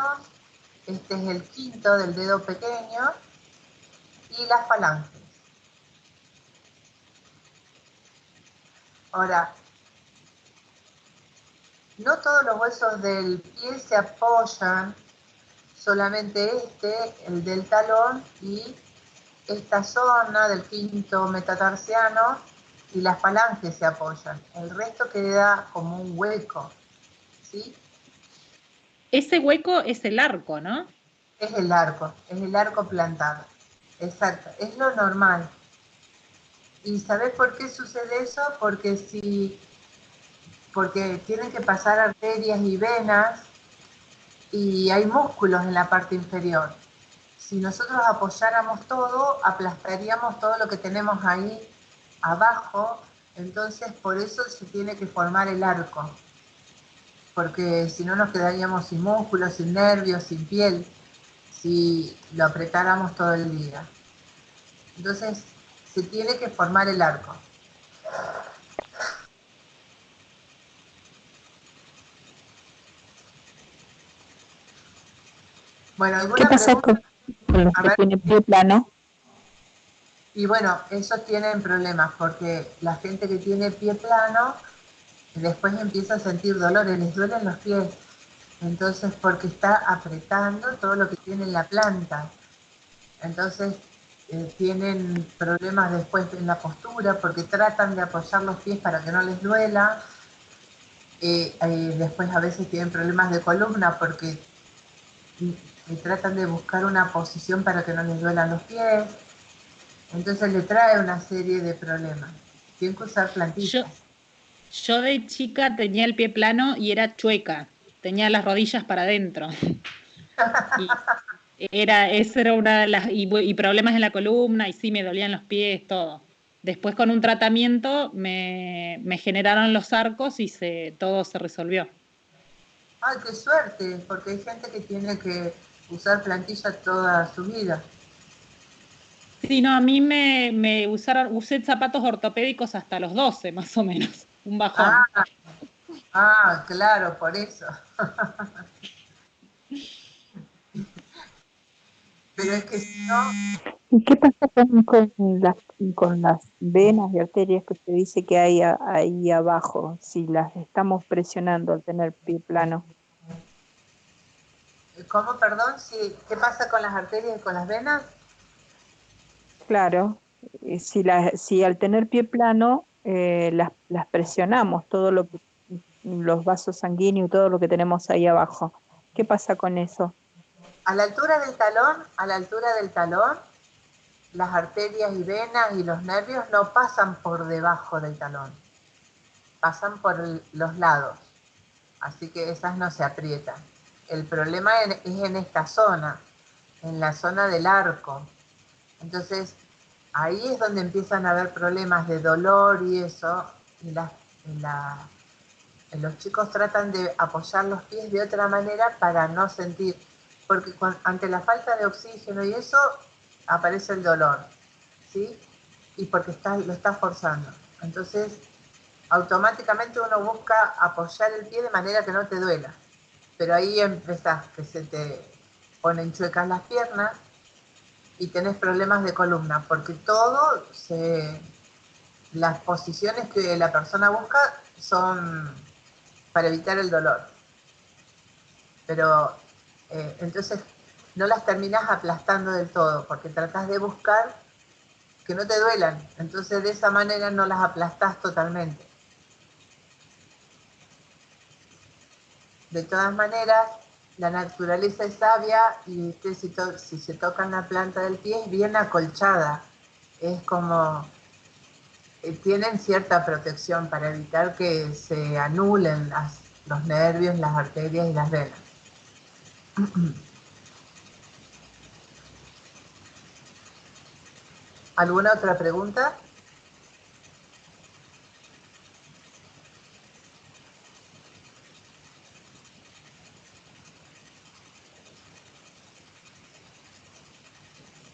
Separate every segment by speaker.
Speaker 1: manos, este es el quinto del dedo pequeño, y las falanges. Ahora, no todos los huesos del pie se apoyan, solamente el del talón y esta zona del quinto metatarsiano y las falanges se apoyan. El resto queda como un hueco, ¿sí?
Speaker 2: Ese hueco es el arco, ¿no?
Speaker 1: Es el arco plantado. Exacto, es lo normal. ¿Y sabés por qué sucede eso? Porque tienen que pasar arterias y venas y hay músculos en la parte inferior. Si nosotros apoyáramos todo, aplastaríamos todo lo que tenemos ahí abajo, entonces por eso se tiene que formar el arco, porque si no nos quedaríamos sin músculos, sin nervios, sin piel, si lo apretáramos todo el día. Entonces se tiene que formar el arco. Bueno,
Speaker 3: ¿Qué
Speaker 1: ¿alguna
Speaker 3: pasa
Speaker 1: pregunta?
Speaker 3: con los que tienen pie plano?
Speaker 1: Y bueno, esos tienen problemas porque la gente que tiene pie plano después empieza a sentir dolores, les duelen los pies. Entonces, porque está apretando todo lo que tiene en la planta. Entonces, tienen problemas después en la postura porque tratan de apoyar los pies para que no les duela. Después a veces tienen problemas de columna porque tratan de buscar una posición para que no les duelan los pies. Entonces le trae una serie de problemas. Tienen que usar plantillas.
Speaker 2: Yo de chica tenía el pie plano y era chueca, tenía las rodillas para adentro. Y esa era una de las, y problemas en la columna, y sí, me dolían los pies, todo. Después con un tratamiento me generaron los arcos y todo se resolvió.
Speaker 1: ¡Ay, qué suerte! Porque hay gente que tiene que usar plantilla toda su vida.
Speaker 2: Sí, no, a mí usé zapatos ortopédicos hasta los 12, más o menos, un bajón.
Speaker 1: Claro, por eso. Pero es que si no,
Speaker 3: ¿Y qué pasa con las venas y arterias que usted dice que hay ahí abajo, si las estamos presionando al tener pie plano?
Speaker 1: ¿cómo, perdón? ¿Qué pasa con las arterias y con las venas?
Speaker 3: Claro, si al tener pie plano las presionamos, los vasos sanguíneos, todo lo que tenemos ahí abajo. ¿Qué pasa con eso?
Speaker 1: A la altura del talón, las arterias y venas y los nervios no pasan por debajo del talón, pasan por los lados, así que esas no se aprietan. El problema es en esta zona, en la zona del arco. Entonces, ahí es donde empiezan a haber problemas de dolor y eso, y los chicos tratan de apoyar los pies de otra manera para no sentir, porque ante la falta de oxígeno y eso, aparece el dolor, ¿sí? Y porque lo está forzando. Entonces, automáticamente uno busca apoyar el pie de manera que no te duela. Pero ahí empezás, que se te ponen chuecas las piernas y tenés problemas de columna, porque las posiciones que la persona busca son para evitar el dolor. Pero entonces no las terminás aplastando del todo, porque tratás de buscar que no te duelan. Entonces de esa manera no las aplastás totalmente. De todas maneras, la naturaleza es sabia y si se tocan la planta del pie es bien acolchada. Es como, tienen cierta protección para evitar que se anulen los nervios, las arterias y las venas. ¿Alguna otra pregunta?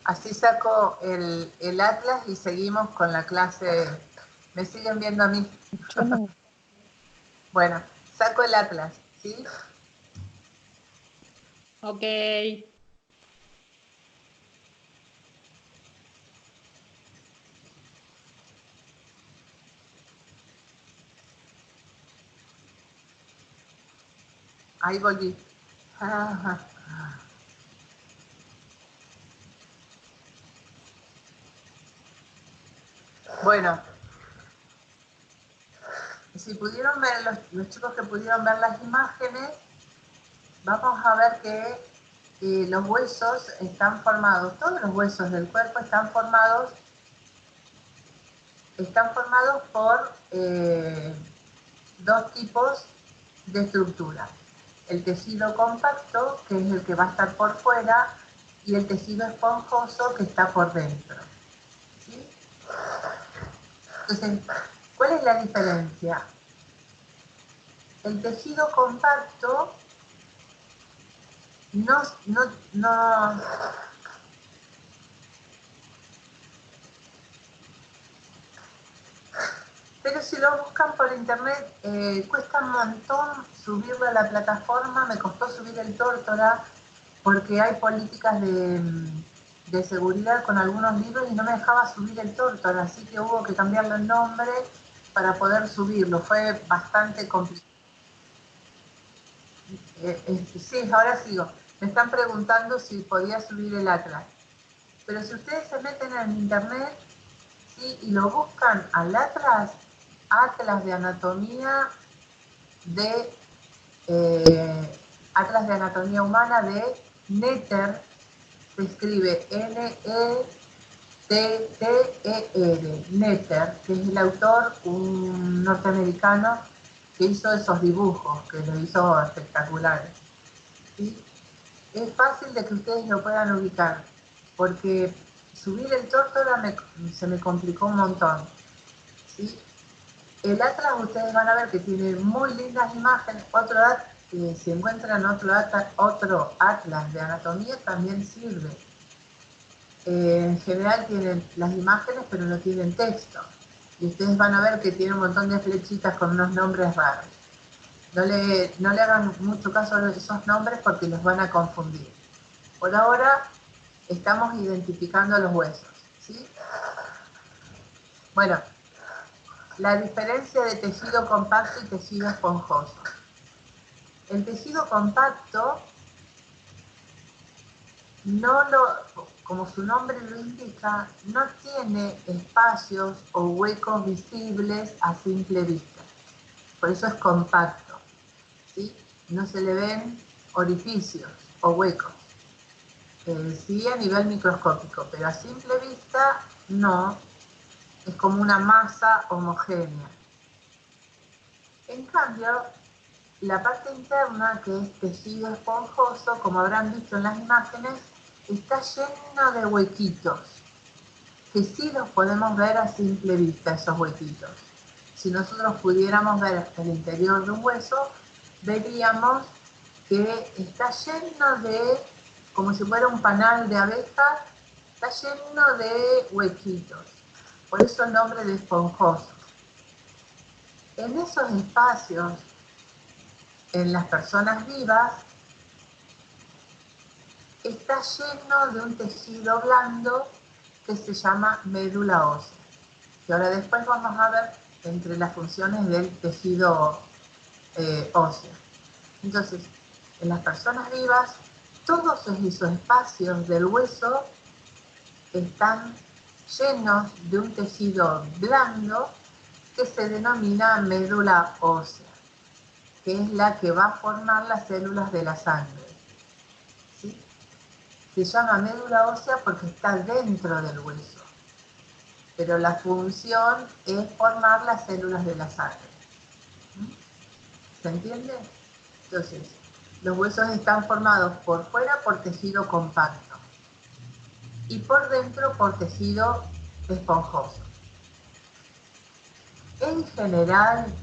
Speaker 1: Así saco el atlas y seguimos con la clase. ¿Me siguen viendo a mí?
Speaker 3: Yo no.
Speaker 1: Bueno, saco el atlas, ¿sí?
Speaker 2: Ok.
Speaker 1: Ahí volví. Ajá. Bueno, si pudieron ver, los chicos que pudieron ver las imágenes, vamos a ver que los huesos están formados, todos los huesos del cuerpo están formados por dos tipos de estructura. El tejido compacto, que es el que va a estar por fuera, y el tejido esponjoso, que está por dentro. ¿Sí? Entonces, ¿cuál es la diferencia? El tejido compacto no pero si lo buscan por internet, cuesta un montón subirlo a la plataforma. Me costó subir el Tórtora porque hay políticas de seguridad con algunos libros y no me dejaba subir el Tórtora, así que hubo que cambiarle el nombre para poder subirlo. Fue bastante complicado. Sí, ahora sigo. Me están preguntando si podía subir el Atlas. Pero si ustedes se meten en internet, ¿sí?, y lo buscan al Atlas, Atlas de Anatomía de Atlas de Anatomía Humana de Netter, se escribe N-E-T-T-E-R, Netter, que es el autor, un norteamericano que hizo esos dibujos, que lo hizo espectaculares. ¿Sí? Es fácil de que ustedes lo puedan ubicar, porque subir el Tórtora se me complicó un montón. ¿Sí? El Atlas, ustedes van a ver que tiene muy lindas imágenes. Si encuentran otro Atlas de anatomía, también sirve. En general tienen las imágenes, pero no tienen texto. Y ustedes van a ver que tiene un montón de flechitas con unos nombres raros. No le hagan mucho caso a esos nombres porque los van a confundir. Por ahora estamos identificando los huesos, ¿sí? Bueno, la diferencia de tejido compacto y tejido esponjoso. El tejido compacto como su nombre lo indica, no tiene espacios o huecos visibles a simple vista. Por eso es compacto, ¿sí? No se le ven orificios o huecos. Sí, a nivel microscópico, pero a simple vista no. Es como una masa homogénea. En cambio, la parte interna, que es tejido esponjoso, como habrán visto en las imágenes, está lleno de huequitos, que sí los podemos ver a simple vista, esos huequitos. Si nosotros pudiéramos ver el interior de un hueso, veríamos que está lleno de, como si fuera un panal de abejas, está lleno de huequitos. Por eso el nombre de esponjoso. En esos espacios, en las personas vivas, está lleno de un tejido blando que se llama médula ósea, que ahora después vamos a ver entre las funciones del tejido óseo. Entonces, en las personas vivas, todos esos espacios del hueso están llenos de un tejido blando que se denomina médula ósea, que es la que va a formar las células de la sangre. ¿Sí? Se llama médula ósea porque está dentro del hueso, pero la función es formar las células de la sangre. ¿Se entiende? Entonces, los huesos están formados por fuera por tejido compacto y por dentro por tejido esponjoso. En general,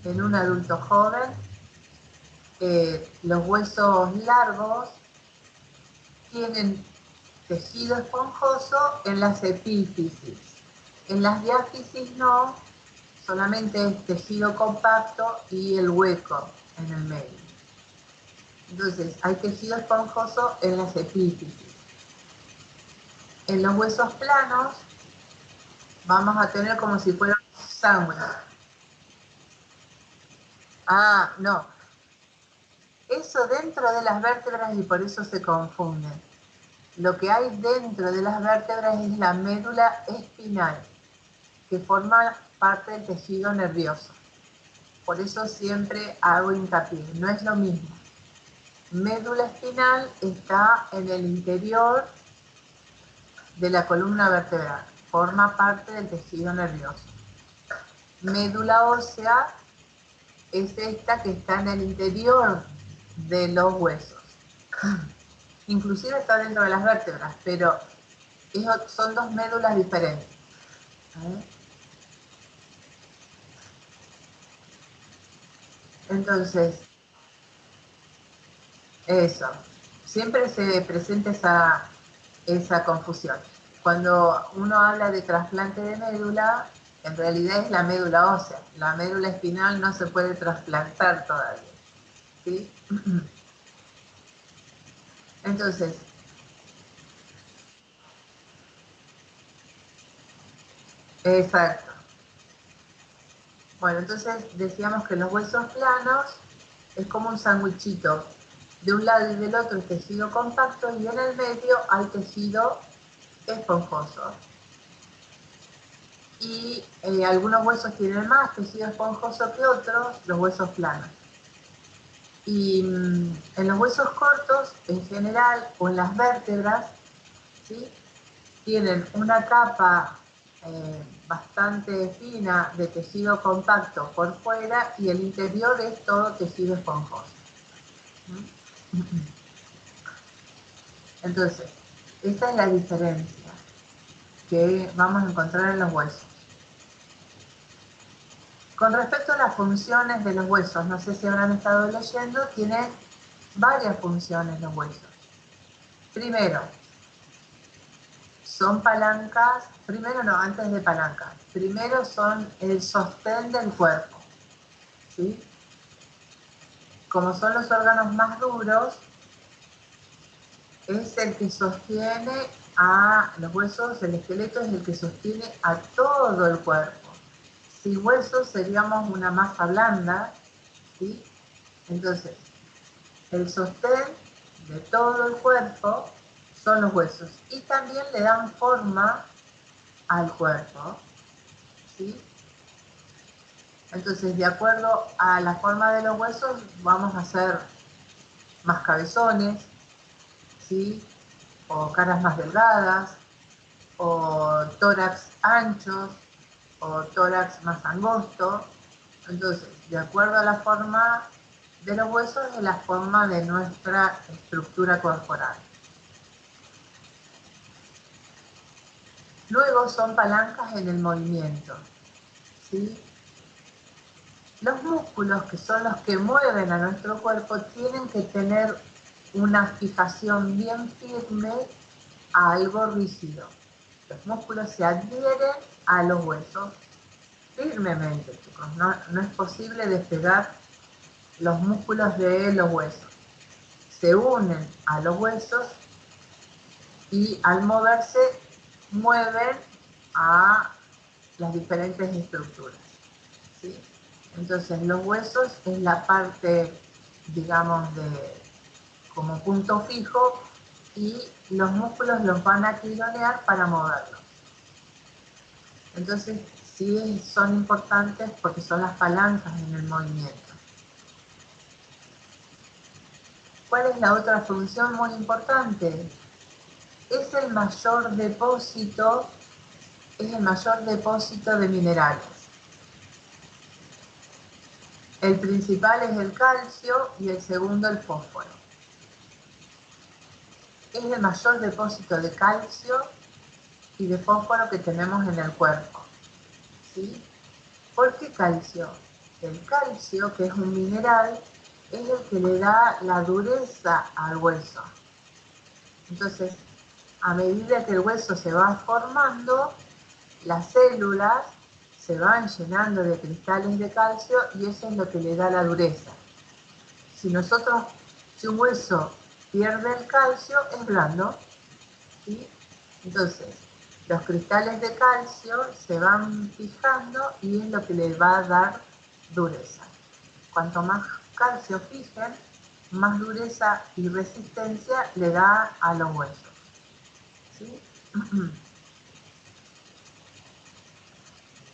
Speaker 1: en un adulto joven, los huesos largos tienen tejido esponjoso en las epífisis. En las diáfisis no, solamente es tejido compacto y el hueco en el medio. Entonces, hay tejido esponjoso en las epífisis. En los huesos planos vamos a tener como si fuera un sándwich. Ah, no. Eso dentro de las vértebras y por eso se confunden. Lo que hay dentro de las vértebras es la médula espinal, que forma parte del tejido nervioso. Por eso siempre hago hincapié, no es lo mismo. Médula espinal está en el interior de la columna vertebral, forma parte del tejido nervioso. Médula ósea es esta que está en el interior de los huesos. Inclusive está dentro de las vértebras, pero son dos médulas diferentes. Entonces, eso. Siempre se presenta esa confusión. Cuando uno habla de trasplante de médula, en realidad es la médula ósea. La médula espinal no se puede trasplantar todavía. ¿Sí? Entonces, exacto. Bueno, entonces decíamos que los huesos planos es como un sándwichito. De un lado y del otro es tejido compacto y en el medio hay tejido esponjoso. Y algunos huesos tienen más tejido esponjoso que otros, los huesos planos. Y en los huesos cortos, en general, o en las vértebras, ¿sí?, tienen una capa bastante fina de tejido compacto por fuera y el interior es todo tejido esponjoso. Entonces, esta es la diferencia que vamos a encontrar en los huesos. Con respecto a las funciones de los huesos, no sé si habrán estado leyendo, tienen varias funciones los huesos. Primero, son palancas, antes de palancas. Primero son el sostén del cuerpo, ¿sí? Como son los órganos más duros, es el que sostiene a los huesos, el esqueleto es el que sostiene a todo el cuerpo. Sin huesos seríamos una masa blanda, ¿sí? Entonces, el sostén de todo el cuerpo son los huesos y también le dan forma al cuerpo, ¿sí? Entonces, de acuerdo a la forma de los huesos, vamos a hacer más cabezones, ¿sí?, o caras más delgadas, o tórax anchos, o tórax más angosto. Entonces, de acuerdo a la forma de los huesos, es la forma de nuestra estructura corporal. Luego son palancas en el movimiento, ¿sí? Los músculos, que son los que mueven a nuestro cuerpo, tienen que tener una fijación bien firme a algo rígido. Los músculos se adhieren a los huesos firmemente, chicos. No es posible despegar los músculos de los huesos. Se unen a los huesos y al moverse mueven a las diferentes estructuras, ¿sí? Entonces los huesos es la parte, digamos, como punto fijo y los músculos los van a tironear para moverlos. Entonces sí son importantes porque son las palancas en el movimiento. ¿Cuál es la otra función muy importante? Es el mayor depósito de minerales. El principal es el calcio y el segundo el fósforo. Es el mayor depósito de calcio y de fósforo que tenemos en el cuerpo, ¿sí? ¿Por qué calcio? El calcio, que es un mineral, es el que le da la dureza al hueso. Entonces, a medida que el hueso se va formando, las células se van llenando de cristales de calcio y eso es lo que le da la dureza. Si nosotros Si un hueso pierde el calcio, es blando, ¿sí? Entonces, los cristales de calcio se van fijando y es lo que le va a dar dureza. Cuanto más calcio fijen, más dureza y resistencia le da a los huesos, ¿sí?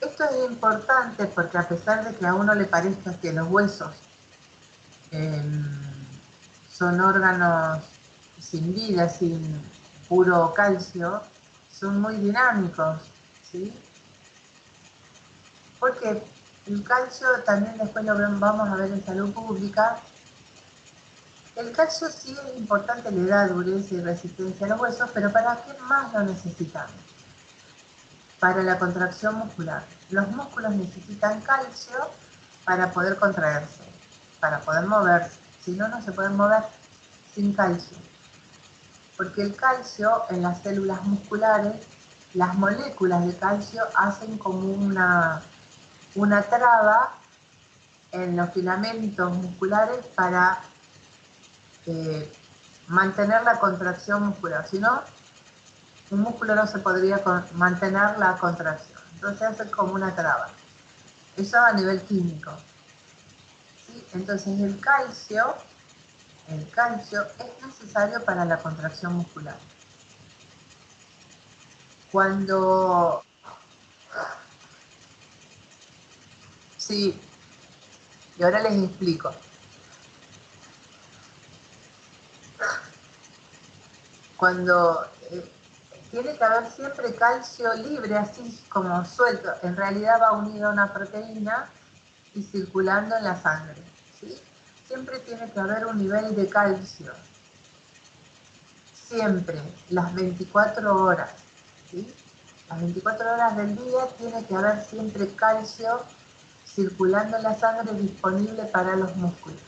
Speaker 1: Esto es importante porque a pesar de que a uno le parezca que los huesos son órganos sin vida, sin puro calcio, son muy dinámicos, ¿sí? Porque el calcio también después lo vamos a ver en salud pública. El calcio sí es importante, le da dureza y resistencia a los huesos, pero ¿para qué más lo necesitamos? Para la contracción muscular. Los músculos necesitan calcio para poder contraerse, para poder moverse. Si no, no se pueden mover sin calcio. Porque el calcio en las células musculares, las moléculas de calcio hacen como una traba en los filamentos musculares para mantener la contracción muscular. Si no, un músculo no se podría mantener la contracción. Entonces hace como una traba. Eso a nivel químico, ¿sí? Entonces el calcio es necesario para la contracción muscular. Cuando... Sí, y ahora les explico. Cuando tiene que haber siempre calcio libre, así como suelto, en realidad va unido a una proteína y circulando en la sangre, ¿sí? Siempre tiene que haber un nivel de calcio, siempre, las 24 horas, ¿sí? Las 24 horas del día tiene que haber siempre calcio circulando en la sangre disponible para los músculos.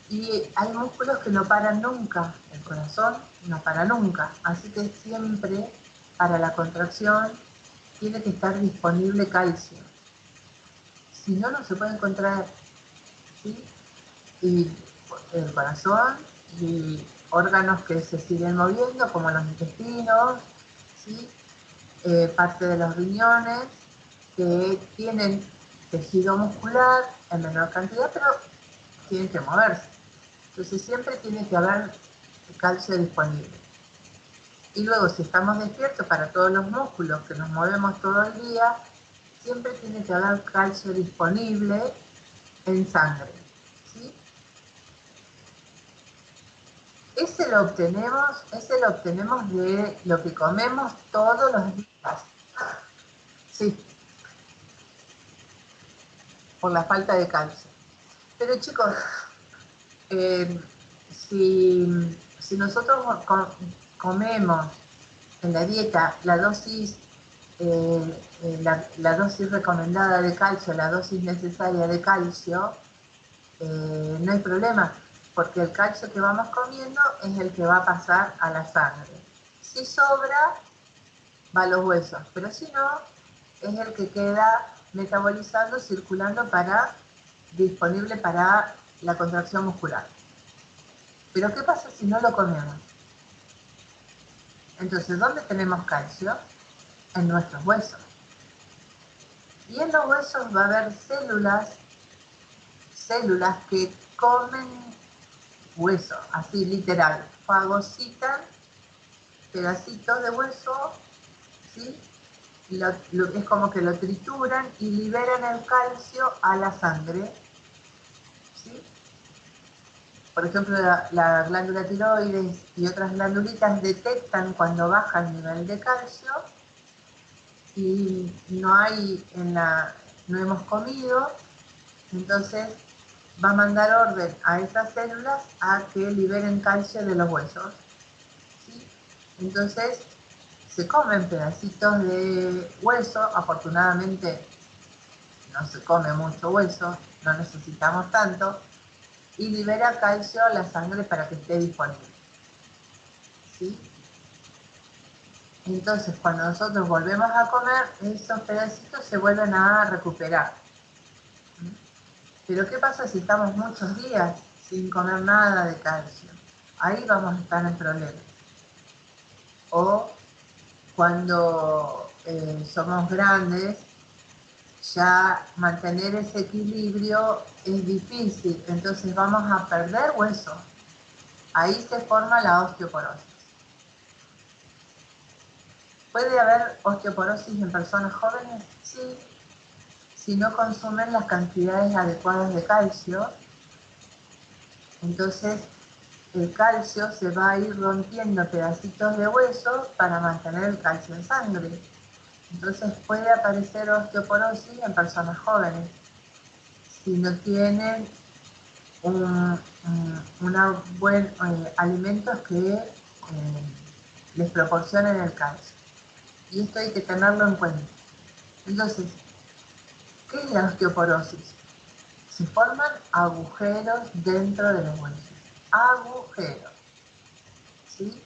Speaker 1: Y hay músculos que no paran nunca, el corazón no para nunca, así que siempre para la contracción tiene que estar disponible calcio. Si no, no se puede contraer, ¿sí? Y el corazón y órganos que se siguen moviendo, como los intestinos, ¿sí? Parte de los riñones, que tienen tejido muscular en menor cantidad, pero tienen que moverse. Entonces siempre tiene que haber calcio disponible. Y luego, si estamos despiertos, para todos los músculos que nos movemos todo el día, siempre tiene que haber calcio disponible en sangre, ¿sí? Ese lo obtenemos de lo que comemos todos los días. Sí, por la falta de calcio. Pero chicos, si nosotros comemos en la dieta la dosis recomendada de calcio, la dosis necesaria de calcio, no hay problema, porque el calcio que vamos comiendo es el que va a pasar a la sangre. Si sobra, va a los huesos, pero si no, es el que queda metabolizando, circulando disponible para la contracción muscular. Pero ¿qué pasa si no lo comemos? Entonces, ¿dónde tenemos calcio? En nuestros huesos. Y en los huesos va a haber células que comen hueso, así literal, fagocitan pedacitos de hueso, ¿sí? Es como que lo trituran y liberan el calcio a la sangre, ¿sí? Por ejemplo, la glándula tiroides y otras glandulitas detectan cuando baja el nivel de calcio y no hemos comido, entonces va a mandar orden a esas células a que liberen calcio de los huesos, ¿sí? Entonces se comen pedacitos de hueso, afortunadamente no se come mucho hueso, no necesitamos tanto, y libera calcio a la sangre para que esté disponible, ¿sí? Entonces, cuando nosotros volvemos a comer, esos pedacitos se vuelven a recuperar. Pero ¿qué pasa si estamos muchos días sin comer nada de calcio, ahí vamos a estar en problemas. O cuando somos grandes, ya mantener ese equilibrio es difícil, entonces vamos a perder hueso. Ahí se forma la osteoporosis. ¿Puede haber osteoporosis en personas jóvenes? Sí, si no consumen las cantidades adecuadas de calcio. Entonces el calcio se va a ir rompiendo pedacitos de hueso para mantener el calcio en sangre. Entonces puede aparecer osteoporosis en personas jóvenes si no tienen alimentos que les proporcionen el calcio. Y esto hay que tenerlo en cuenta. Entonces, ¿qué es la osteoporosis? Se forman agujeros dentro de los huesos. Agujeros. ¿Sí?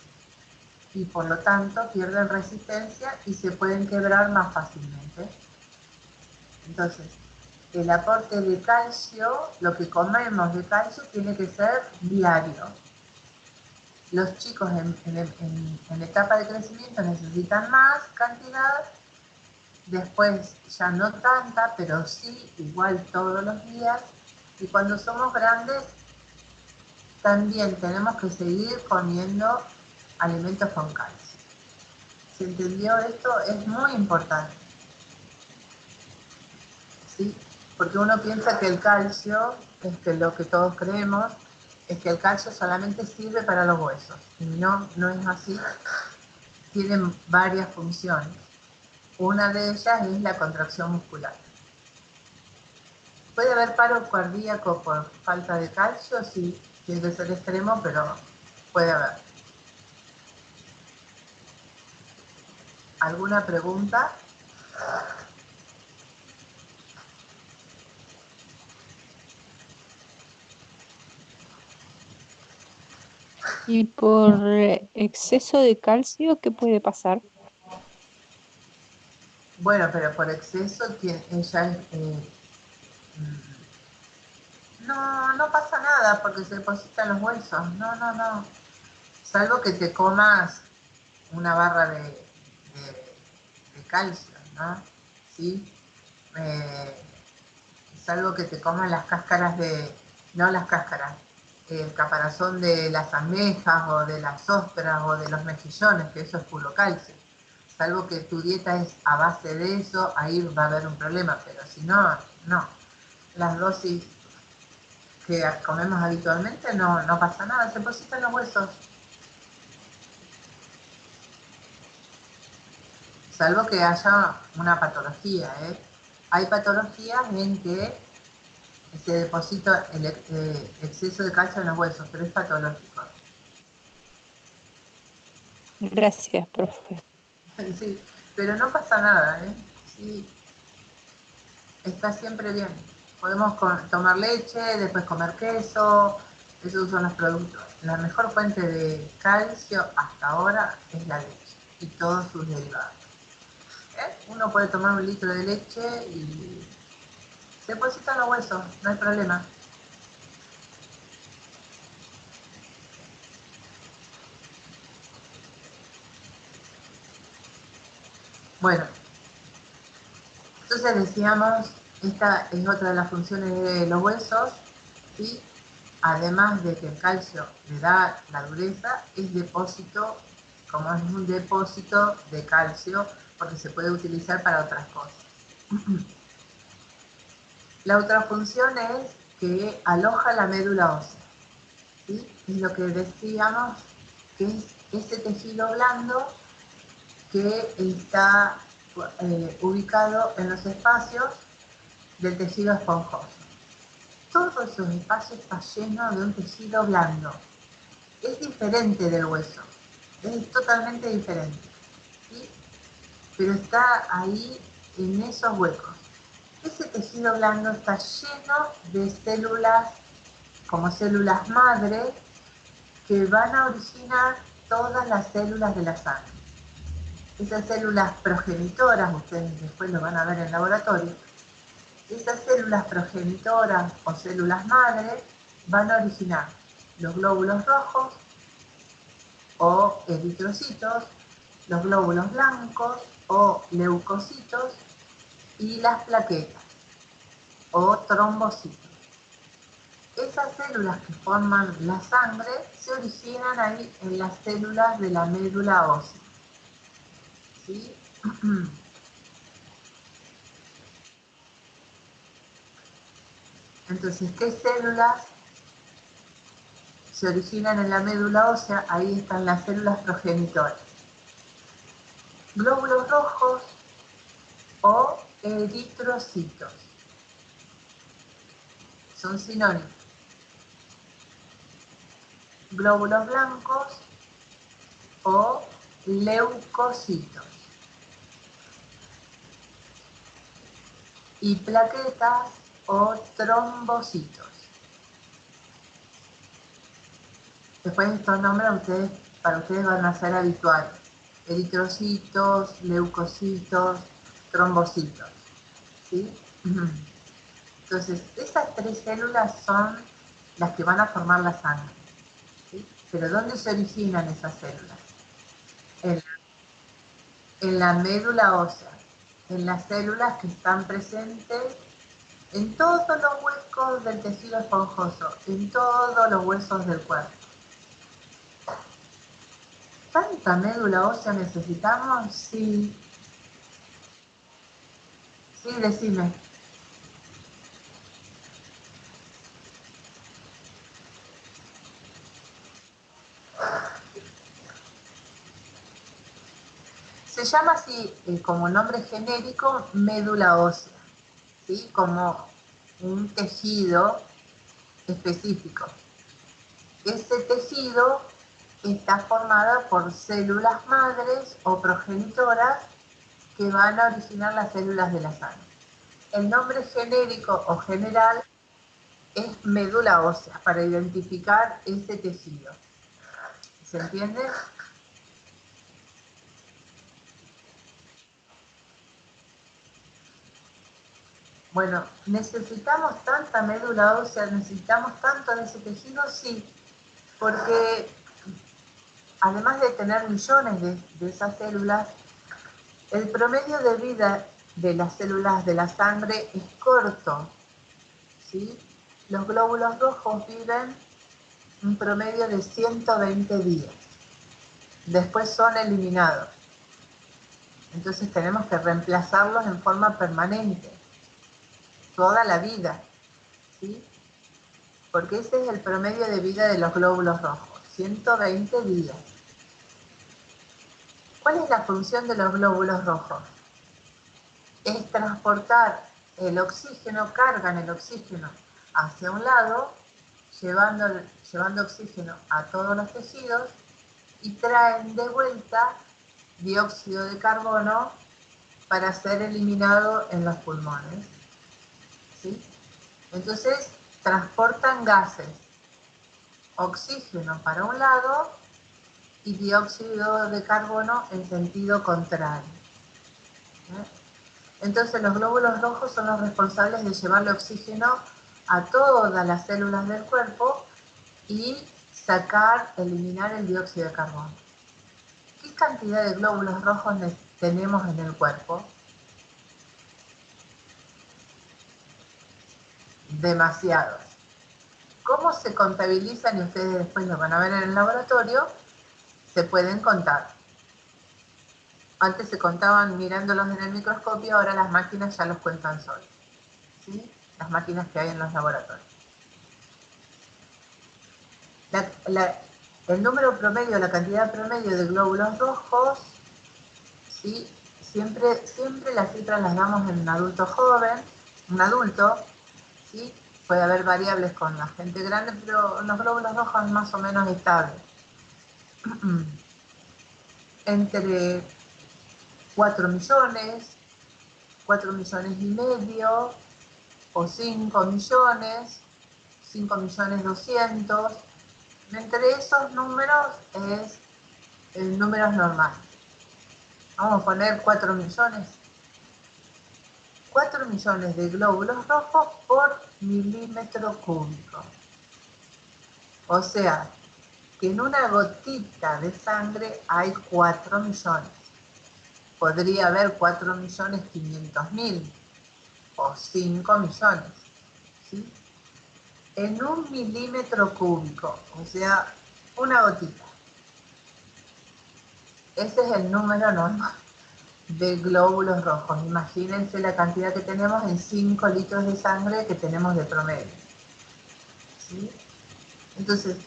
Speaker 1: Y por lo tanto pierden resistencia y se pueden quebrar más fácilmente. Entonces, el aporte de calcio, lo que comemos de calcio, tiene que ser diario. Los chicos en etapa de crecimiento necesitan más cantidad, después ya no tanta, pero sí igual todos los días. Y cuando somos grandes, también tenemos que seguir comiendo alimentos con calcio. ¿Se entendió esto? Es muy importante. ¿Sí? Porque uno piensa que el calcio, lo que todos creemos, es que el calcio solamente sirve para los huesos. Y no, no es así. Tienen varias funciones. Una de ellas es la contracción muscular. ¿Puede haber paro cardíaco por falta de calcio? Sí, tiene que ser extremo, pero puede haber. ¿Alguna pregunta?
Speaker 3: Y por exceso de calcio, ¿qué puede pasar?
Speaker 1: Bueno, pero por exceso no pasa nada porque se depositan los huesos. No. Salvo que te comas una barra de calcio, ¿no? ¿Sí? Salvo que te comas las cáscaras no las cáscaras, el caparazón de las almejas o de las ostras o de los mejillones, que eso es puro calcio. Salvo que tu dieta es a base de eso, ahí va a haber un problema, pero si no, no. Las dosis que comemos habitualmente no pasa nada, se depositan los huesos. Salvo que haya una patología, ¿eh? Hay patologías en que se deposita el exceso de calcio en los huesos, pero es patológico.
Speaker 3: Gracias, profe.
Speaker 1: Sí, pero no pasa nada, ¿eh? Sí, está siempre bien. Podemos tomar leche, después comer queso, esos son los productos. La mejor fuente de calcio hasta ahora es la leche y todos sus derivados. Uno puede tomar un litro de leche y se depositan los huesos, no hay problema. Bueno, entonces decíamos, esta es otra de las funciones de los huesos, ¿sí? Además de que el calcio le da la dureza, es depósito, como es un depósito de calcio, porque se puede utilizar para otras cosas. La otra función es que aloja la médula ósea, ¿sí? Es lo que decíamos, que es ese tejido blando que está ubicado en los espacios del tejido esponjoso. Todos esos espacios están llenos de un tejido blando. Es diferente del hueso, es totalmente diferente, ¿sí? Pero está ahí en esos huecos. Ese tejido blando está lleno de células, como células madre, que van a originar todas las células de la sangre. Esas células progenitoras, ustedes después lo van a ver en el laboratorio, esas células progenitoras o células madre van a originar los glóbulos rojos o eritrocitos, los glóbulos blancos o leucocitos y las plaquetas o trombocitos. Esas células que forman la sangre se originan ahí en las células de la médula ósea. ¿Sí? Entonces, ¿qué células se originan en la médula ósea? Ahí están las células progenitoras. Glóbulos rojos o eritrocitos. Son sinónimos. Glóbulos blancos o leucocitos. Y plaquetas o trombocitos. Después estos nombres para ustedes van a ser habituales. Eritrocitos, leucocitos, trombocitos. ¿Sí? Entonces, esas tres células son las que van a formar la sangre. ¿Sí? Pero ¿dónde se originan esas células? En la médula ósea, en las células que están presentes en todos los huecos del tejido esponjoso, en todos los huesos del cuerpo. ¿Tanta médula ósea necesitamos? Sí. Sí, decime. Se llama así, como nombre genérico, médula ósea, ¿sí? Como un tejido específico. Ese tejido está formado por células madres o progenitoras que van a originar las células de la sangre. El nombre genérico o general es médula ósea para identificar ese tejido. ¿Se entiende? Bueno, ¿necesitamos tanta médula ósea? ¿Necesitamos tanto de ese tejido? Sí, porque además de tener millones de esas células, el promedio de vida de las células de la sangre es corto, ¿sí? Los glóbulos rojos viven un promedio de 120 días. Después son eliminados. Entonces tenemos que reemplazarlos en forma permanente, toda la vida, ¿sí? Porque ese es el promedio de vida de los glóbulos rojos, 120 días. ¿Cuál es la función de los glóbulos rojos? Es transportar el oxígeno, cargan el oxígeno hacia un lado, llevando oxígeno a todos los tejidos y traen de vuelta dióxido de carbono para ser eliminado en los pulmones. ¿Sí? Entonces, transportan gases, oxígeno para un lado y dióxido de carbono en sentido contrario. Entonces, los glóbulos rojos son los responsables de llevarle oxígeno a todas las células del cuerpo y eliminar el dióxido de carbono. ¿Qué cantidad de glóbulos rojos tenemos en el cuerpo? Demasiados. ¿Cómo se contabilizan? Y ustedes después lo van a ver en el laboratorio. Se pueden contar. Antes se contaban mirándolos en el microscopio, ahora las máquinas ya los cuentan solos. ¿Sí? Las máquinas que hay en los laboratorios. El número promedio, la cantidad promedio de glóbulos rojos, ¿sí? Siempre las cifras las damos en un adulto joven, un adulto, ¿sí? Puede haber variables con la gente grande, pero los glóbulos rojos es más o menos estable. Entre 4 millones, 4 millones y medio, o 5 millones, 5 millones 200. Entre esos números es el número normal. Vamos a poner 4 millones. 4 millones de glóbulos rojos por milímetro cúbico. O sea, que en una gotita de sangre hay 4 millones. Podría haber 4.500.000 o 5 millones. ¿Sí? En un milímetro cúbico, o sea, una gotita. Ese es el número normal de glóbulos rojos. Imagínense la cantidad que tenemos en 5 litros de sangre que tenemos de promedio. ¿Sí? Entonces,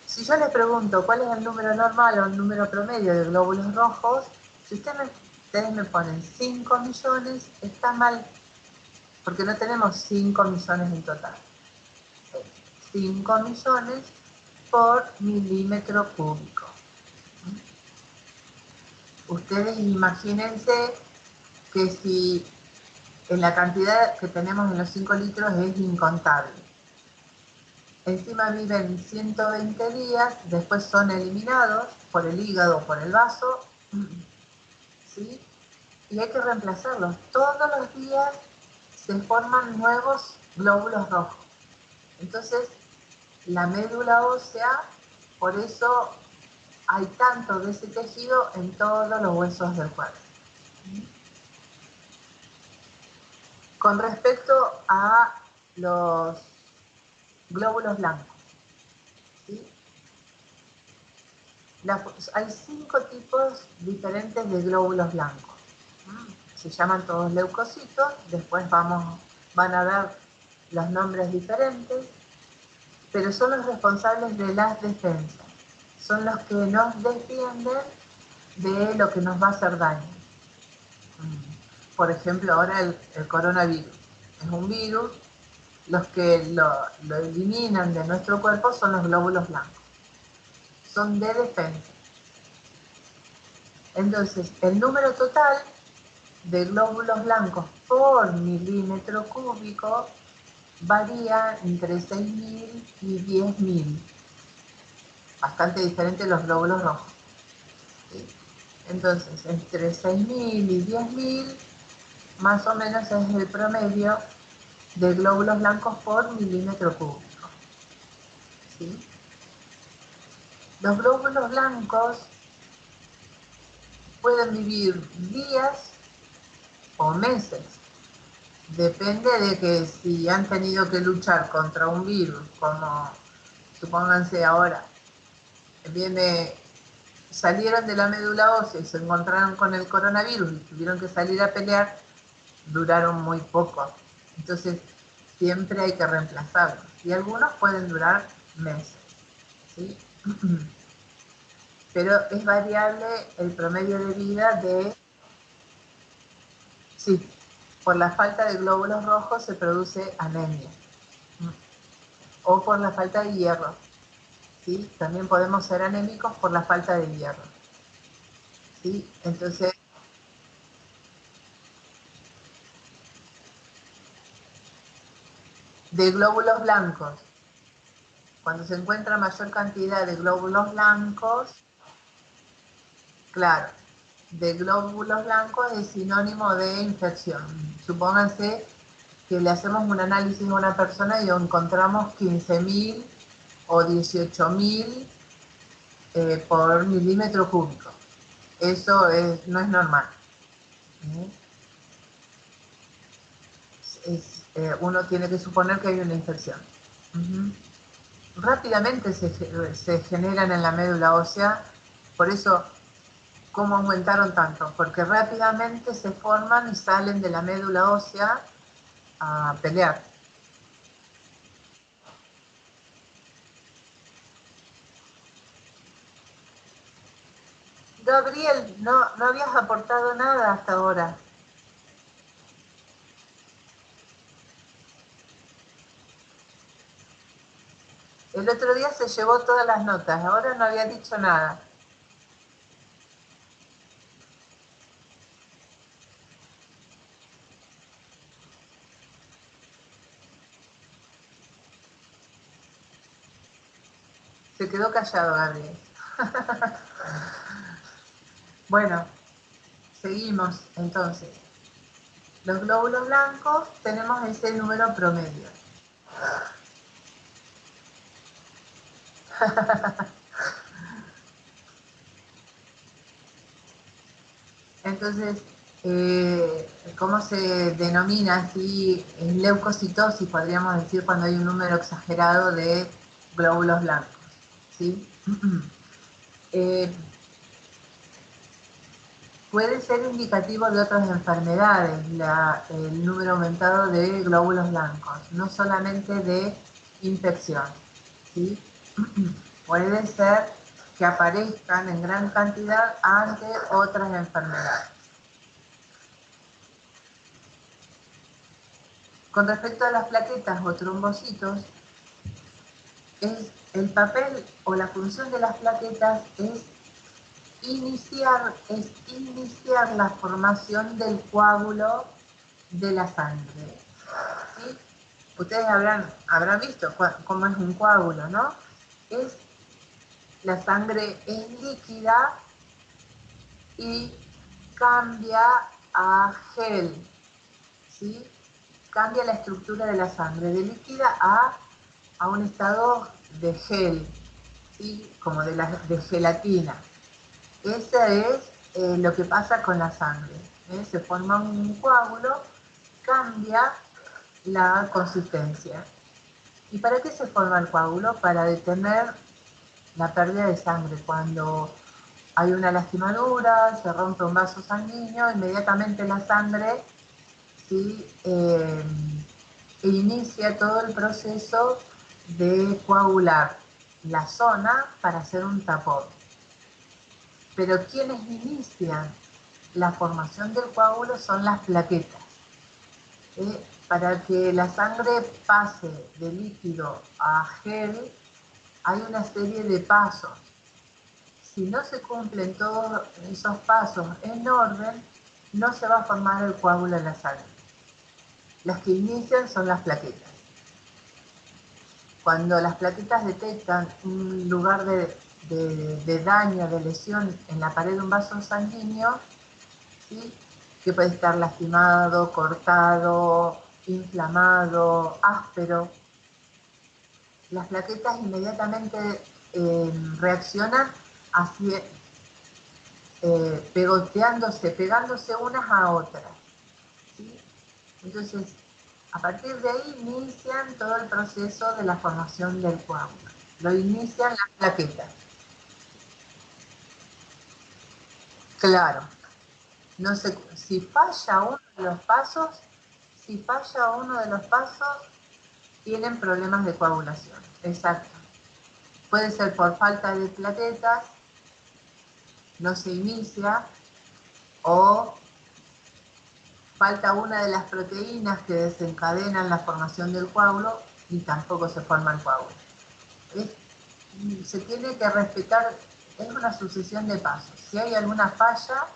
Speaker 1: si yo les pregunto cuál es el número normal o el número promedio de glóbulos rojos, si ustedes me ponen 5 millones, está mal, porque no tenemos 5 millones en total. 5 millones por milímetro cúbico. Ustedes imagínense que si en la cantidad que tenemos en los 5 litros es incontable. Encima viven 120 días, después son eliminados por el hígado o por el vaso, ¿sí? Y hay que reemplazarlos. Todos los días se forman nuevos glóbulos rojos. Entonces, la médula ósea, por eso hay tanto de ese tejido en todos los huesos del cuerpo. Con respecto a los glóbulos blancos, ¿sí? Hay 5 tipos diferentes de glóbulos blancos. Se llaman todos leucocitos, después van a ver los nombres diferentes, pero son los responsables de las defensas. Son los que nos defienden de lo que nos va a hacer daño. Por ejemplo, ahora el coronavirus es un virus. Los que lo eliminan de nuestro cuerpo son los glóbulos blancos. Son de defensa. Entonces, el número total de glóbulos blancos por milímetro cúbico varía entre 6.000 y 10.000. Bastante diferente los glóbulos rojos. ¿Sí? Entonces, entre 6.000 y 10.000, más o menos es el promedio de glóbulos blancos por milímetro cúbico. ¿Sí? Los glóbulos blancos pueden vivir días o meses. Depende de que si han tenido que luchar contra un virus, como supónganse ahora, salieron de la médula ósea y se encontraron con el coronavirus y tuvieron que salir a pelear, duraron muy poco. Entonces, siempre hay que reemplazarlos. Y algunos pueden durar meses. ¿Sí? Pero es variable el promedio de vida Sí, por la falta de glóbulos rojos se produce anemia. O por la falta de hierro. ¿Sí? También podemos ser anémicos por la falta de hierro. ¿Sí? Entonces, de glóbulos blancos, cuando se encuentra mayor cantidad de glóbulos blancos, claro, de glóbulos blancos es sinónimo de infección. Supónganse que le hacemos un análisis a una persona y encontramos 15.000 o 18.000 por milímetro cúbico. Eso no es normal. Uno tiene que suponer que hay una infección. Rápidamente se generan en la médula ósea, por eso, ¿cómo aumentaron tanto? Porque rápidamente se forman y salen de la médula ósea a pelear. Gabriel, no habías aportado nada hasta ahora. El otro día se llevó todas las notas, ahora no había dicho nada. Se quedó callado, Gabriel. Bueno, seguimos entonces. Los glóbulos blancos tenemos ese número promedio. Entonces, ¿cómo se denomina así? Leucocitosis, podríamos decir, cuando hay un número exagerado de glóbulos blancos, ¿sí? Puede ser indicativo de otras enfermedades, el número aumentado de glóbulos blancos, no solamente de infección, ¿sí? Puede ser que aparezcan en gran cantidad ante otras enfermedades. Con respecto a las plaquetas o trombocitos, el papel o la función de las plaquetas es iniciar la formación del coágulo de la sangre, ¿sí? Ustedes habrán visto cómo es un coágulo, ¿no? La sangre es líquida y cambia a gel, ¿sí? Cambia la estructura de la sangre de líquida a un estado de gel, ¿sí? Como de gelatina. Ese es lo que pasa con la sangre. Se forma un coágulo, cambia la consistencia. ¿Y para qué se forma el coágulo? Para detener la pérdida de sangre. Cuando hay una lastimadura, se rompe un vaso sanguíneo, inmediatamente la sangre, ¿sí? Inicia todo el proceso de coagular la zona para hacer un tapón. Pero quienes inician la formación del coágulo son las plaquetas. Para que la sangre pase de líquido a gel, hay una serie de pasos. Si no se cumplen todos esos pasos en orden, no se va a formar el coágulo en la sangre. Las que inician son las plaquetas. Cuando las plaquetas detectan un lugar de daño, de lesión en la pared de un vaso sanguíneo, ¿sí? Que puede estar lastimado, cortado, inflamado, áspero, las plaquetas inmediatamente reaccionan así, pegándose unas a otras, ¿sí? Entonces, a partir de ahí inician todo el proceso de la formación del coágulo. Lo inician las plaquetas. Claro, no sé, si falla uno de los pasos, tienen problemas de coagulación. Exacto. Puede ser por falta de plaquetas, no se inicia, o falta una de las proteínas que desencadenan la formación del coágulo y tampoco se forma el coágulo. Se tiene que respetar, es una sucesión de pasos. Si hay alguna falla,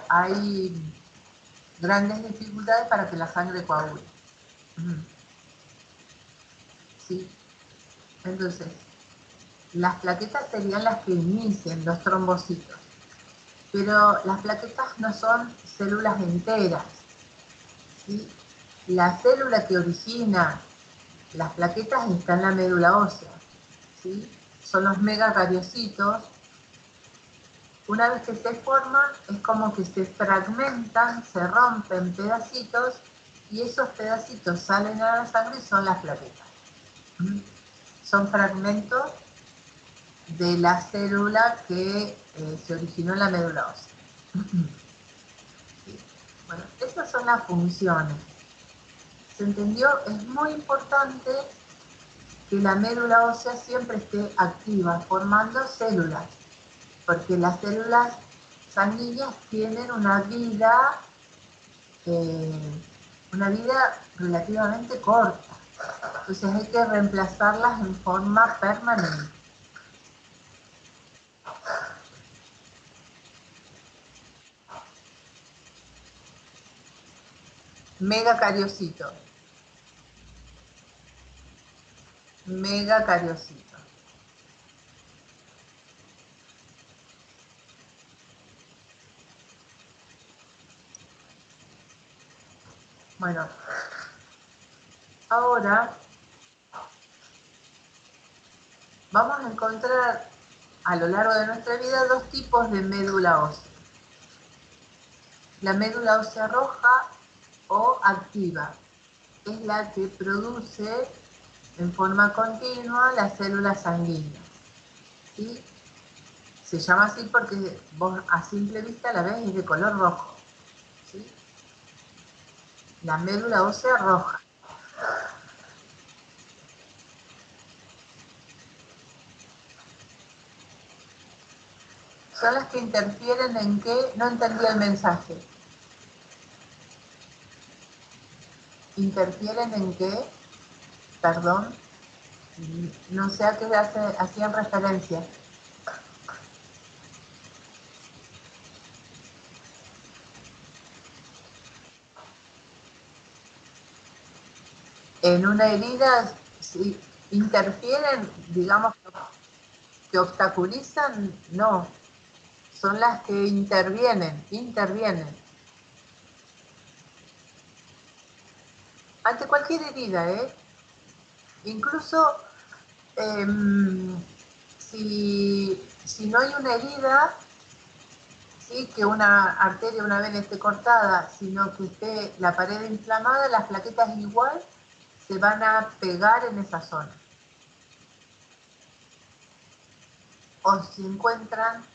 Speaker 1: hay grandes dificultades para que la sangre coagule. ¿Sí? Entonces, las plaquetas serían las que inician los trombocitos, pero las plaquetas no son células enteras, ¿sí? La célula que origina las plaquetas está en la médula ósea, ¿sí? Son los megacariocitos. Una vez que se forman, es como que se fragmentan, se rompen pedacitos, y esos pedacitos salen a la sangre y son las plaquetas. Son fragmentos de la célula que se originó en la médula ósea. ¿Sí? Bueno, esas son las funciones. ¿Se entendió? Es muy importante que la médula ósea siempre esté activa, formando células, porque las células sanguíneas tienen una vida relativamente corta. Entonces hay que reemplazarlas en forma permanente. Megacariocito. Megacariocito. Bueno, ahora vamos a encontrar a lo largo de nuestra vida dos tipos de médula ósea. La médula ósea roja o activa es la que produce en forma continua las células sanguíneas, ¿sí? Se llama así porque vos a simple vista la ves y es de color rojo, ¿sí? La médula ósea roja. Son las que interfieren en qué, no entendí el mensaje. ¿Interfieren en qué? Perdón. No sé a qué hacían referencia. En una herida, si interfieren, digamos, que obstaculizan, no. Son las que intervienen. Ante cualquier herida, ¿eh? Incluso si no hay una herida, ¿sí? Que una arteria, una vena esté cortada, sino que esté la pared inflamada, las plaquetas igual se van a pegar en esa zona. O si encuentran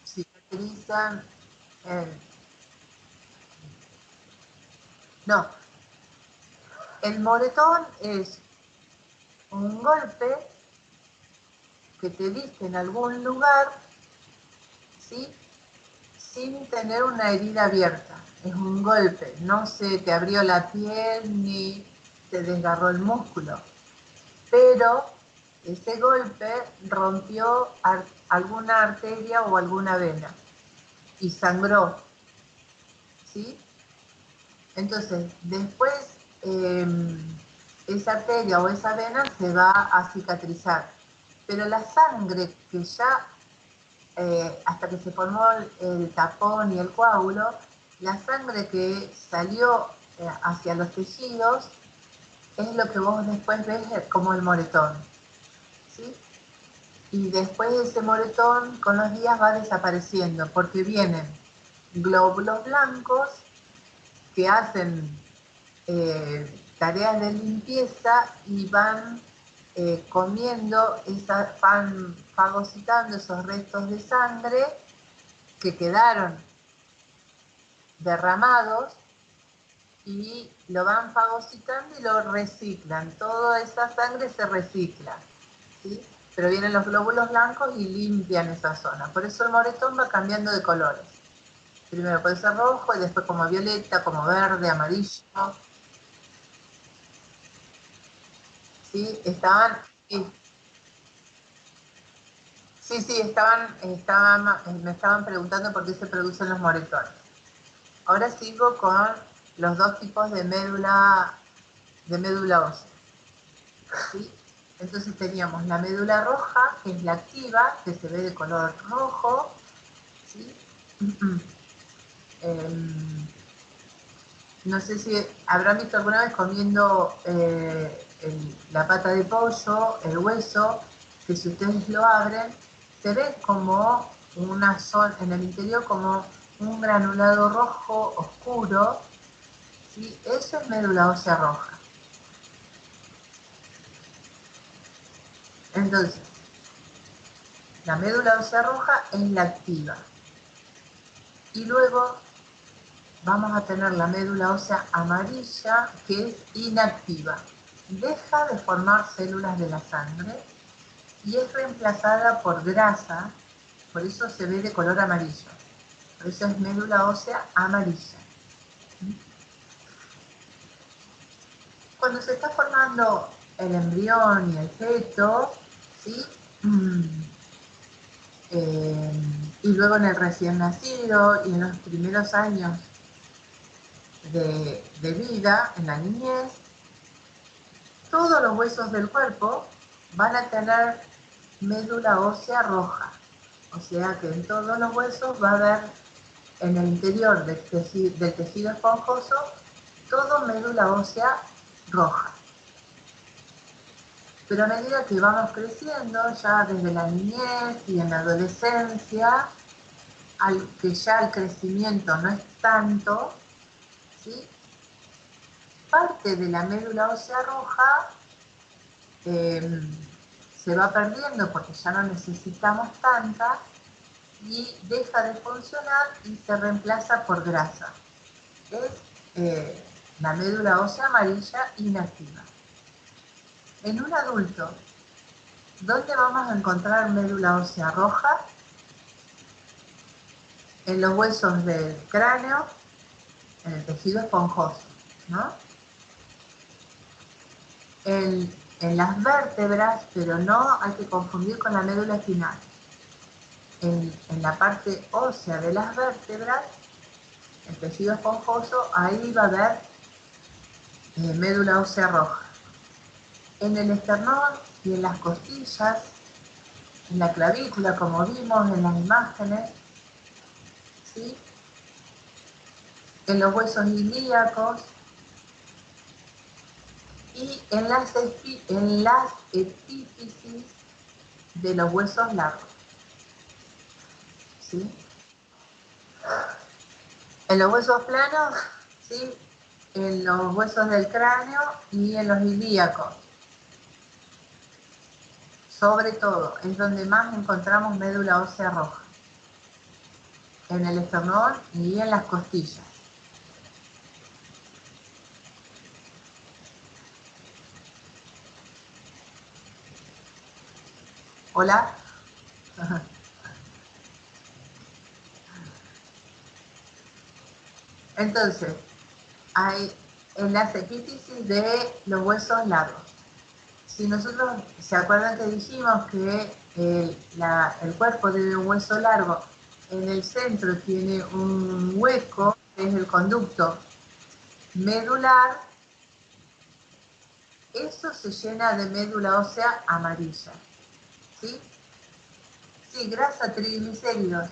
Speaker 1: cicatrizan no, el moretón es un golpe que te diste en algún lugar, ¿sí? Sin tener una herida abierta. Es un golpe, no se te abrió la piel ni te desgarró el músculo, pero ese golpe rompió alguna arteria o alguna vena y sangró, ¿sí? Entonces, después esa arteria o esa vena se va a cicatrizar, pero la sangre que ya, hasta que se formó el tapón y el coágulo, la sangre que salió hacia los tejidos es lo que vos después ves como el moretón, ¿sí? Y después ese moretón con los días va desapareciendo porque vienen glóbulos blancos que hacen tareas de limpieza y van comiendo, van fagocitando esos restos de sangre que quedaron derramados y lo van fagocitando y lo reciclan. Toda esa sangre se recicla, ¿sí? Pero vienen los glóbulos blancos y limpian esa zona. Por eso el moretón va cambiando de colores. Primero puede ser rojo y después como violeta, como verde, amarillo. ¿Sí? Me estaban preguntando por qué se producen los moretones. Ahora sigo con los dos tipos de médula ósea, ¿sí? Entonces teníamos la médula roja, que es la activa, que se ve de color rojo, ¿sí? No sé si habrán visto alguna vez comiendo la pata de pollo, el hueso, que si ustedes lo abren, se ve como una zona, en el interior como un granulado rojo oscuro, ¿sí? Eso es médula ósea roja. Entonces, la médula ósea roja es la activa. Y luego vamos a tener la médula ósea amarilla, que es inactiva. Deja de formar células de la sangre y es reemplazada por grasa, por eso se ve de color amarillo. Por eso es médula ósea amarilla. Cuando se está formando el embrión y el feto, ¿sí? Y luego en el recién nacido y en los primeros años de vida, en la niñez, todos los huesos del cuerpo van a tener médula ósea roja. O sea que en todos los huesos va a haber en el interior del tejido esponjoso todo médula ósea roja. Pero a medida que vamos creciendo, ya desde la niñez y en la adolescencia, que ya el crecimiento no es tanto, ¿sí? Parte de la médula ósea roja se va perdiendo porque ya no necesitamos tanta y deja de funcionar y se reemplaza por grasa. Es la médula ósea amarilla inactiva. En un adulto, ¿dónde vamos a encontrar médula ósea roja? En los huesos del cráneo, en el tejido esponjoso, ¿no? En las vértebras, pero no hay que confundir con la médula espinal. En la parte ósea de las vértebras, el tejido esponjoso, ahí va a haber médula ósea roja. En el esternón y en las costillas, en la clavícula, como vimos en las imágenes, ¿sí? En los huesos ilíacos y en las epífisis de los huesos largos, ¿sí? En los huesos planos, ¿sí? En los huesos del cráneo y en los ilíacos. Sobre todo, es donde más encontramos médula ósea roja. En el esternón y en las costillas. ¿Hola? Entonces, hay en las epífisis de los huesos largos. Si nosotros, ¿se acuerdan que dijimos que el cuerpo de un hueso largo en el centro tiene un hueco, que es el conducto medular? Eso se llena de médula ósea amarilla, ¿sí? Sí, grasa, triglicéridos.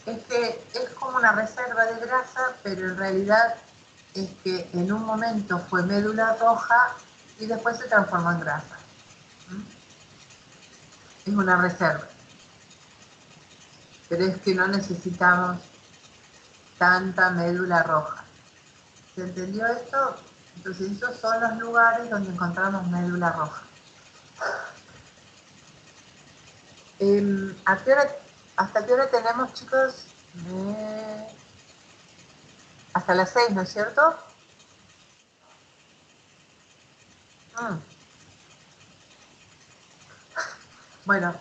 Speaker 1: Es que es como una reserva de grasa, pero en realidad es que en un momento fue médula roja y después se transformó en grasa. Es una reserva. Pero es que no necesitamos tanta médula roja. ¿Se entendió esto? Entonces esos son los lugares donde encontramos médula roja. ¿Hasta qué hora tenemos, chicos? Hasta las 6, ¿no es cierto? Bueno,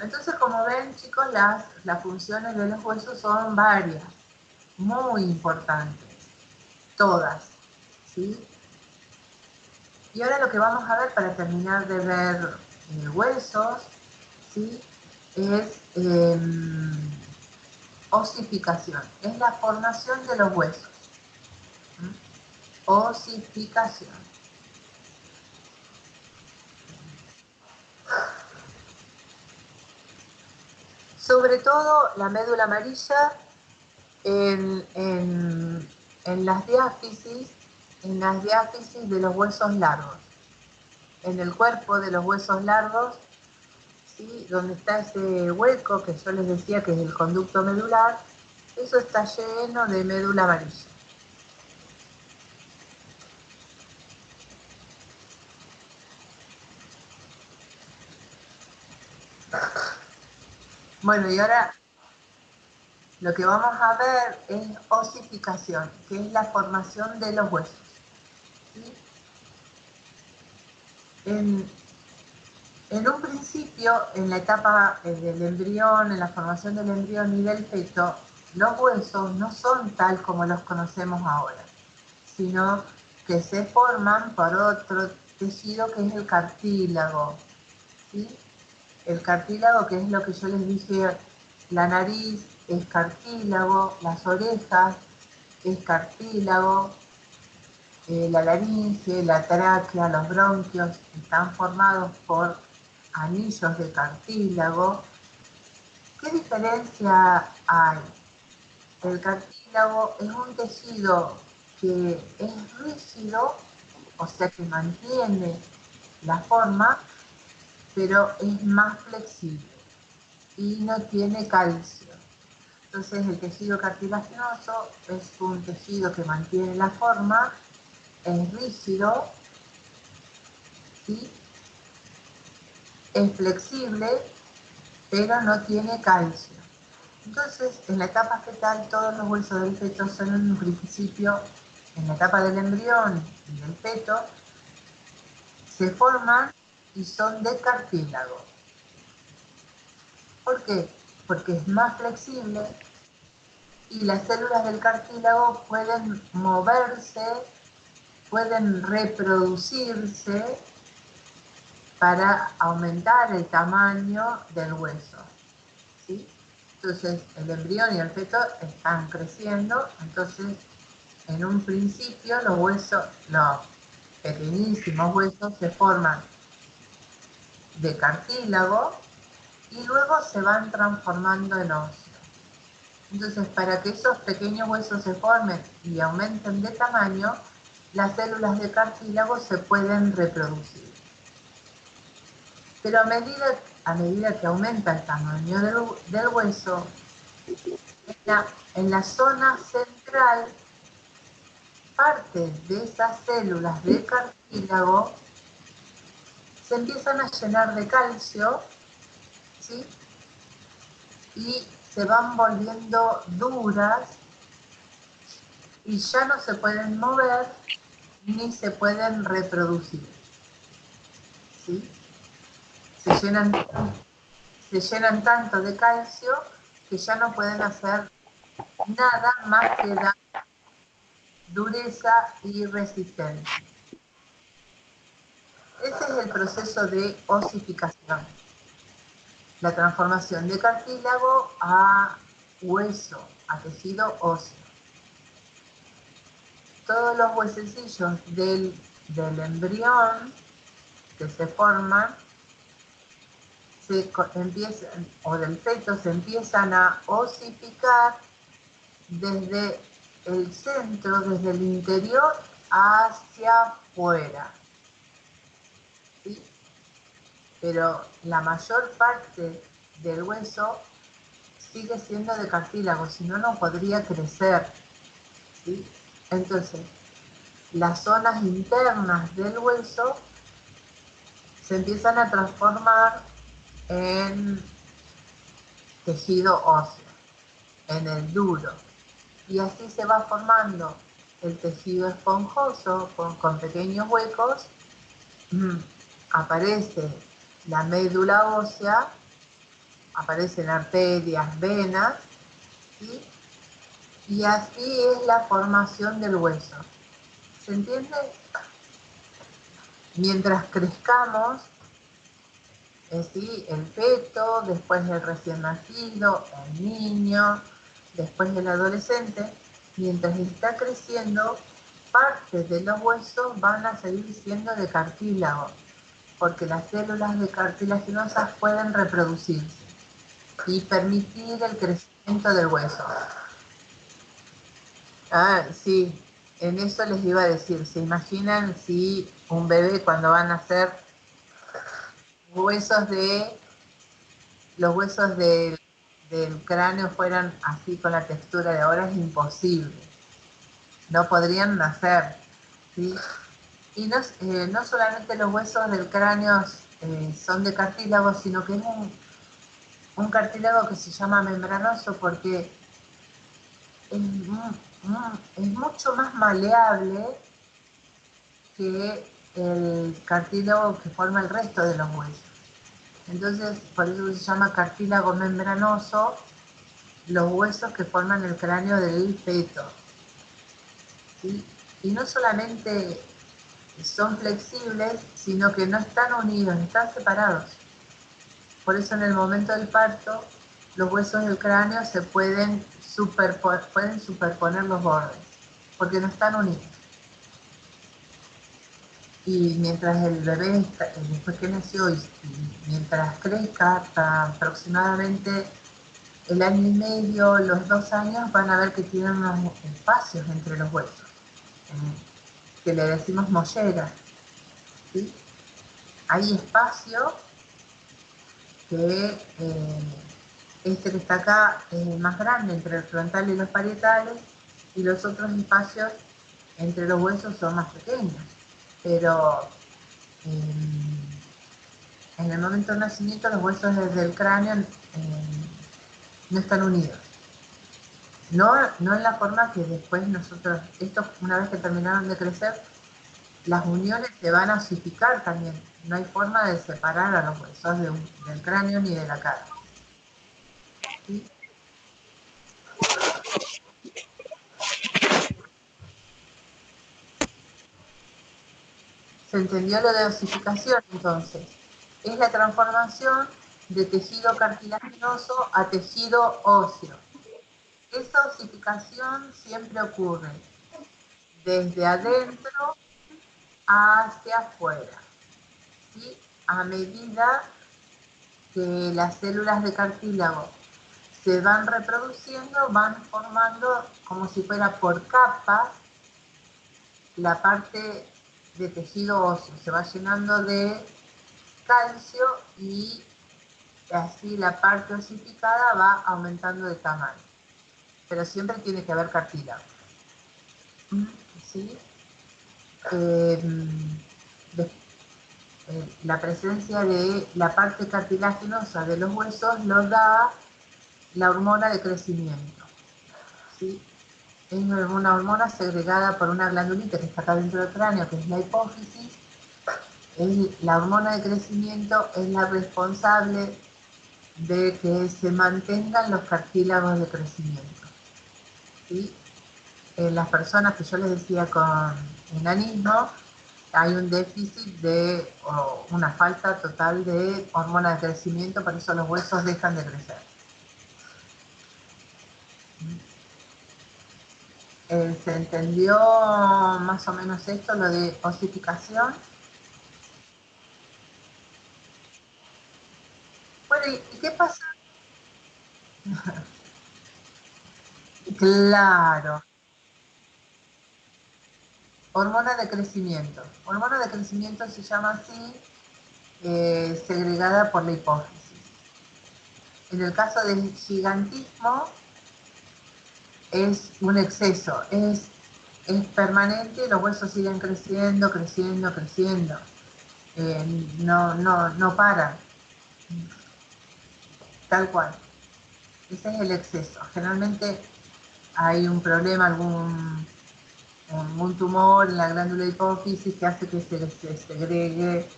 Speaker 1: entonces como ven, chicos, las funciones de los huesos son varias, muy importantes, todas, ¿sí? Y ahora lo que vamos a ver para terminar de ver huesos, ¿sí? Es osificación, es la formación de los huesos. Osificación. Sobre todo la médula amarilla en las diáfisis, de los huesos largos. En el cuerpo de los huesos largos, ¿sí? Donde está ese hueco que yo les decía que es el conducto medular, eso está lleno de médula amarilla. Bueno, y ahora lo que vamos a ver es osificación, que es la formación de los huesos. ¿Sí? En un principio, en la etapa del embrión, en la formación del embrión y del feto, los huesos no son tal como los conocemos ahora, sino que se forman por otro tejido que es el cartílago. ¿Sí? El cartílago, que es lo que yo les dije, la nariz es cartílago, las orejas es cartílago, la laringe, la tráquea, los bronquios están formados por anillos de cartílago. ¿Qué diferencia hay? El cartílago es un tejido que es rígido, o sea que mantiene la forma, pero es más flexible y no tiene calcio. Entonces el tejido cartilaginoso es un tejido que mantiene la forma, es rígido, ¿sí? Es flexible, pero no tiene calcio. Entonces, en la etapa fetal, todos los huesos del feto son en un principio, en la etapa del embrión y del feto, se forman y son de cartílago. ¿Por qué? Porque es más flexible y las células del cartílago pueden moverse, pueden reproducirse para aumentar el tamaño del hueso, ¿sí? Entonces, el embrión y el feto están creciendo, entonces, en un principio los huesos, los pequeñísimos huesos se forman de cartílago y luego se van transformando en óseo. Entonces, para que esos pequeños huesos se formen y aumenten de tamaño, las células de cartílago se pueden reproducir. Pero a medida que aumenta el tamaño del hueso, en la zona central, parte de esas células de cartílago se empiezan a llenar de calcio, ¿sí? Y se van volviendo duras y ya no se pueden mover ni se pueden reproducir, ¿sí? Se llenan tanto de calcio que ya no pueden hacer nada más que dar dureza y resistencia. Ese es el proceso de osificación, la transformación de cartílago a hueso, a tejido óseo. Todos los huesecillos del embrión que se forman o del feto se empiezan a osificar desde el centro, desde el interior hacia afuera, ¿sí? Pero la mayor parte del hueso sigue siendo de cartílago, si no, no podría crecer, ¿sí? Entonces, las zonas internas del hueso se empiezan a transformar en tejido óseo, en el duro, y así se va formando el tejido esponjoso con pequeños huecos. Aparece la médula ósea, aparecen arterias, venas, ¿sí? Y así es la formación del hueso. ¿Se entiende? Mientras crezcamos, ¿sí? El feto, después el recién nacido, el niño, después el adolescente, mientras está creciendo, partes de los huesos van a seguir siendo de cartílago, porque las células de cartilaginosas pueden reproducirse y permitir el crecimiento del hueso. Ah, sí, en eso les iba a decir, ¿se imaginan si un bebé cuando va a nacer, los huesos del cráneo fueran así con la textura de ahora? Es imposible, no podrían nacer, ¿sí? Y no solamente los huesos del cráneo son de cartílago, sino que es un cartílago que se llama membranoso porque es mucho más maleable que el cartílago que forma el resto de los huesos. Entonces, por eso se llama cartílago membranoso los huesos que forman el cráneo del feto, ¿sí? Y no solamente son flexibles, sino que no están unidos, están separados. Por eso en el momento del parto, los huesos del cráneo se pueden superponer los bordes, porque no están unidos. Y mientras el bebé, después que nació, y mientras crezca, hasta aproximadamente el año y medio, los 2 años, van a ver que tienen unos espacios entre los huesos. que le decimos mollera, ¿sí? Hay espacio que este que está acá es el más grande entre el frontal y los parietales, y los otros espacios entre los huesos son más pequeños, pero en el momento del nacimiento los huesos desde el cráneo no están unidos. No en la forma que después nosotros, estos una vez que terminaron de crecer, las uniones se van a osificar también. No hay forma de separar a los huesos del cráneo ni de la cara. ¿Sí? ¿Se entendió lo de osificación entonces? Es la transformación de tejido cartilaginoso a tejido óseo. Esa osificación siempre ocurre desde adentro hacia afuera, ¿sí? A medida que las células de cartílago se van reproduciendo, van formando como si fuera por capas la parte de tejido óseo, se va llenando de calcio y así la parte osificada va aumentando de tamaño. Pero siempre tiene que haber cartílago. ¿Sí? La presencia de la parte cartilaginosa de los huesos lo da la hormona de crecimiento. ¿Sí? Es una hormona segregada por una glandulita que está acá dentro del cráneo, que es la hipófisis. La hormona de crecimiento es la responsable de que se mantengan los cartílagos de crecimiento. ¿Sí? En las personas que yo les decía con enanismo, hay un déficit o una falta total de hormona de crecimiento, por eso los huesos dejan de crecer. ¿Se entendió más o menos esto, lo de osificación? Bueno, ¿y qué pasa? Claro, hormona de crecimiento. Hormona de crecimiento se llama así, segregada por la hipófisis. En el caso del gigantismo, es un exceso, es permanente, los huesos siguen creciendo, creciendo, creciendo. No paran. Tal cual. Ese es el exceso. Generalmente hay un problema, algún tumor en la glándula hipófisis que hace que se segregue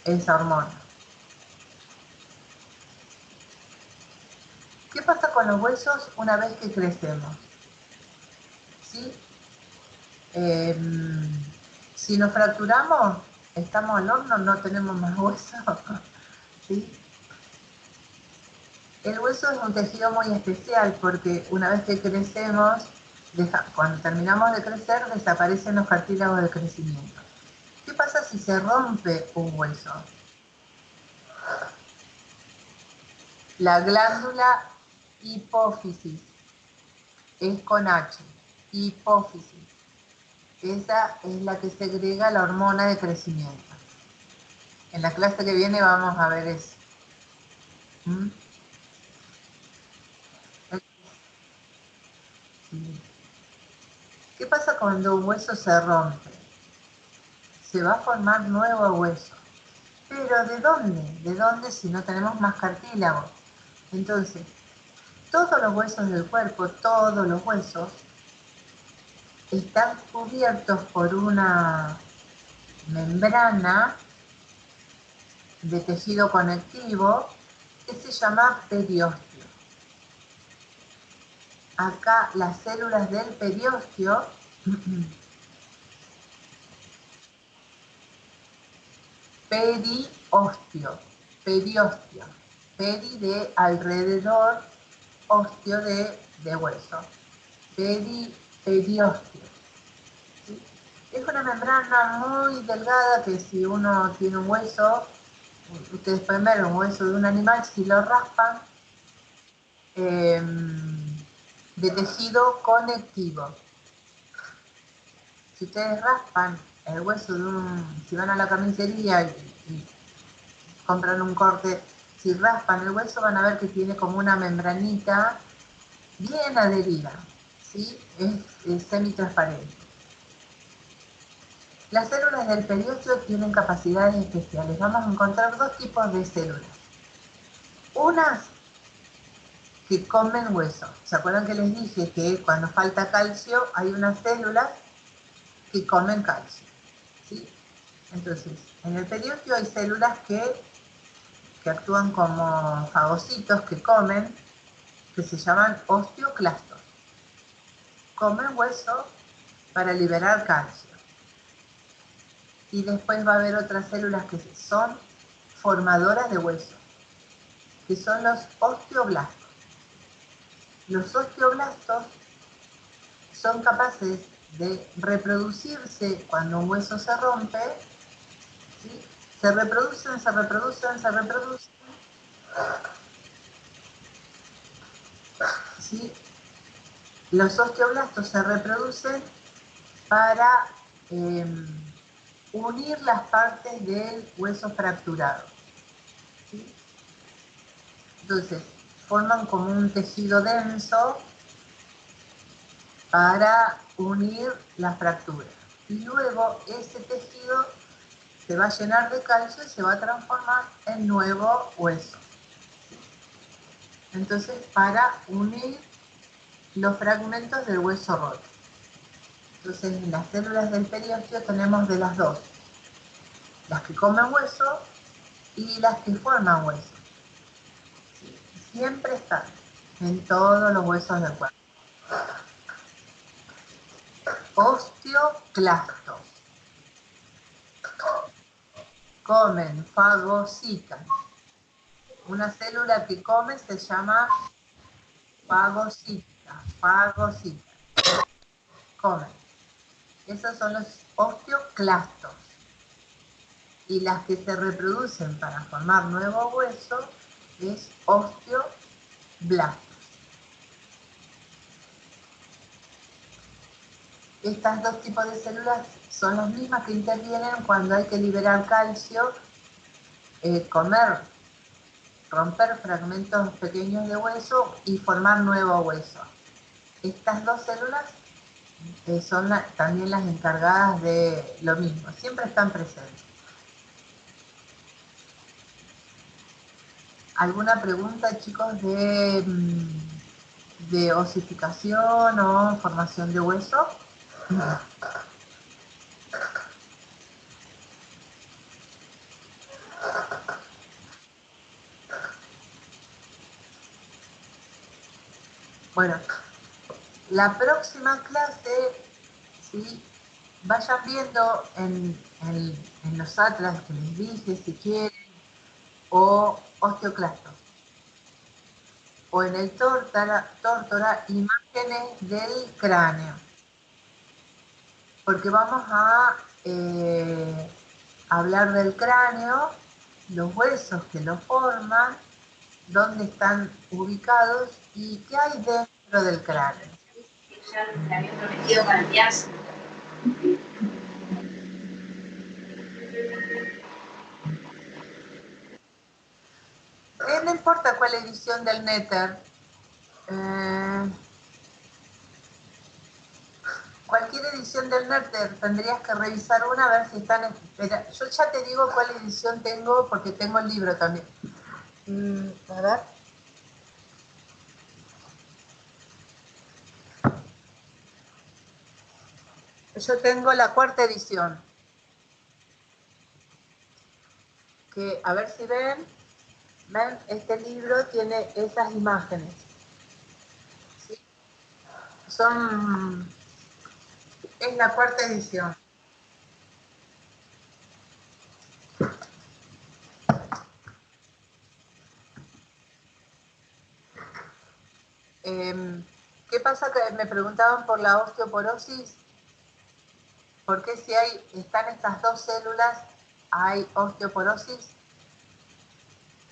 Speaker 1: esa hormona. ¿Qué pasa con los huesos una vez que crecemos? ¿Sí? Si nos fracturamos, estamos al horno, no tenemos más hueso. ¿Sí? El hueso es un tejido muy especial porque una vez que crecemos, cuando terminamos de crecer, desaparecen los cartílagos de crecimiento. ¿Qué pasa si se rompe un hueso? La glándula hipófisis es con H, hipófisis. Esa es la que segrega la hormona de crecimiento. En la clase que viene vamos a ver eso. ¿Qué pasa cuando un hueso se rompe? Se va a formar nuevo hueso. ¿Pero de dónde? ¿De dónde si no tenemos más cartílago? Entonces, todos los huesos del cuerpo, todos los huesos, están cubiertos por una membrana de tejido conectivo que se llama periósteo. Acá las células del periósteo periósteo, peri de alrededor, ósteo de hueso, periósteo. ¿Sí? Es una membrana muy delgada que si uno tiene un hueso, ustedes pueden ver un hueso de un animal, si lo raspan, de tejido conectivo. si ustedes raspan el hueso si van a la carnicería y compran un corte, si raspan el hueso van a ver que tiene como una membranita bien adherida, ¿sí? Es semitransparente. Las células del periósteo tienen capacidades especiales. Vamos a encontrar dos tipos de células. Unas que comen hueso. ¿Se acuerdan que les dije que cuando falta calcio hay unas células que comen calcio? ¿Sí? Entonces, en el periósteo hay células que actúan como fagocitos que comen, que se llaman osteoclastos. Comen hueso para liberar calcio. Y después va a haber otras células que son formadoras de hueso, que son los osteoblastos. Los osteoblastos son capaces de reproducirse cuando un hueso se rompe, ¿sí? Se reproducen, se reproducen, se reproducen, ¿sí? Los osteoblastos se reproducen para unir las partes del hueso fracturado, ¿sí? Entonces, forman como un tejido denso para unir la fractura. Y luego ese tejido se va a llenar de calcio y se va a transformar en nuevo hueso. Entonces, para unir los fragmentos del hueso roto. Entonces, en las células del periósteo tenemos de las dos. Las que comen hueso y las que forman hueso. Siempre están en todos los huesos del cuerpo. Osteoclastos. Comen, fagocitan. Una célula que come se llama fagocita. Comen. Esos son los osteoclastos. Y las que se reproducen para formar nuevo hueso es osteoblastos. Estas dos tipos de células son las mismas que intervienen cuando hay que liberar calcio, romper fragmentos pequeños de hueso y formar nuevo hueso. Estas dos células son también las encargadas de lo mismo, siempre están presentes. ¿Alguna pregunta, chicos, de osificación o formación de hueso? Bueno, la próxima clase, ¿sí? Vayan viendo en los atlas que les dije, si quieren, o osteoclastos, o en el tórtora, imágenes del cráneo, porque vamos a hablar del cráneo, los huesos que lo forman, dónde están ubicados y qué hay dentro del cráneo.
Speaker 4: Ya le había prometido para enviarse.
Speaker 1: No importa cuál edición del Netter, cualquier edición del Netter tendrías que revisar una a ver si están espera, yo ya te digo cuál edición tengo porque tengo el libro también. A ver. Yo tengo la 4ª edición. Que a ver si ven, este libro tiene esas imágenes. ¿Sí? Es la 4ª edición. ¿Qué pasa? Que me preguntaban por la osteoporosis. ¿Por qué si están estas dos células hay osteoporosis?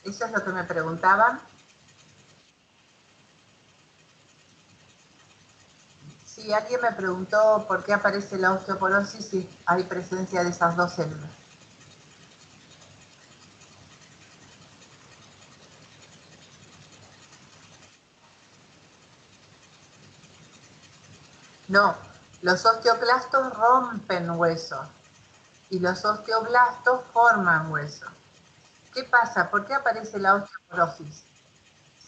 Speaker 1: Eso es lo que me preguntaban. Sí, alguien me preguntó por qué aparece la osteoporosis si hay presencia de esas dos células. No, los osteoclastos rompen hueso y los osteoblastos forman hueso. ¿Qué pasa? ¿Por qué aparece la osteoporosis?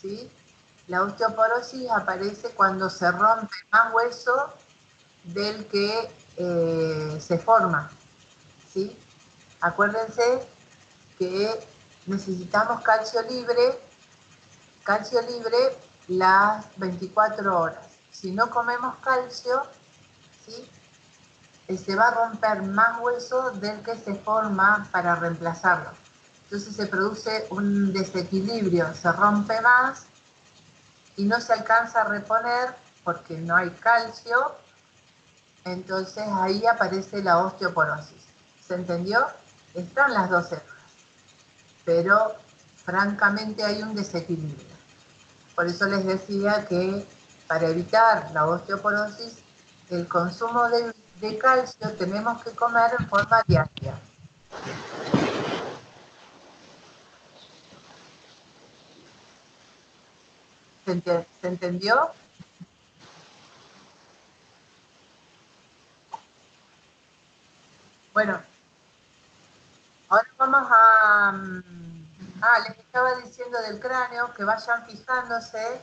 Speaker 1: ¿Sí? La osteoporosis aparece cuando se rompe más hueso del que se forma. ¿Sí? Acuérdense que necesitamos calcio libre las 24 horas. Si no comemos calcio, ¿sí? Se va a romper más hueso del que se forma para reemplazarlo. Entonces se produce un desequilibrio, se rompe más y no se alcanza a reponer porque no hay calcio, entonces ahí aparece la osteoporosis. ¿Se entendió? Están las dos células, pero francamente hay un desequilibrio. Por eso les decía que para evitar la osteoporosis, el consumo de calcio tenemos que comer en forma diaria. ¿Se entendió? Bueno, ahora vamos a... les estaba diciendo del cráneo que vayan fijándose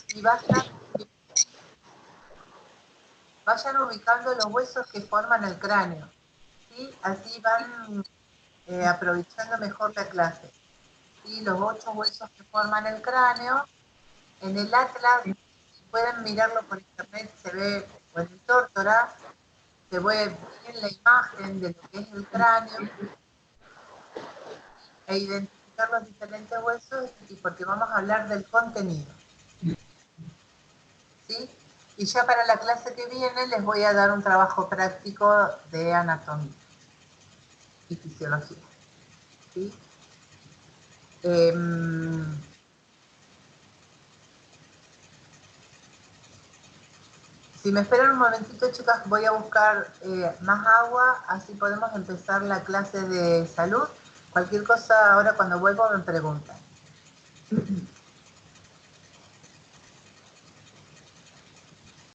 Speaker 1: y vayan ubicando los huesos que forman el cráneo. ¿Sí? Así van aprovechando mejor la clase. ¿Sí? Los 8 huesos que forman el cráneo. En el atlas, si pueden mirarlo por internet, se ve, o en el tórtora, se ve bien la imagen de lo que es el cráneo e identificar los diferentes huesos, y porque vamos a hablar del contenido. ¿Sí? Y ya para la clase que viene les voy a dar un trabajo práctico de anatomía y fisiología. ¿Sí? Si me esperan un momentito, chicas, voy a buscar más agua, así podemos empezar la clase de salud. Cualquier cosa, ahora cuando vuelvo me preguntan.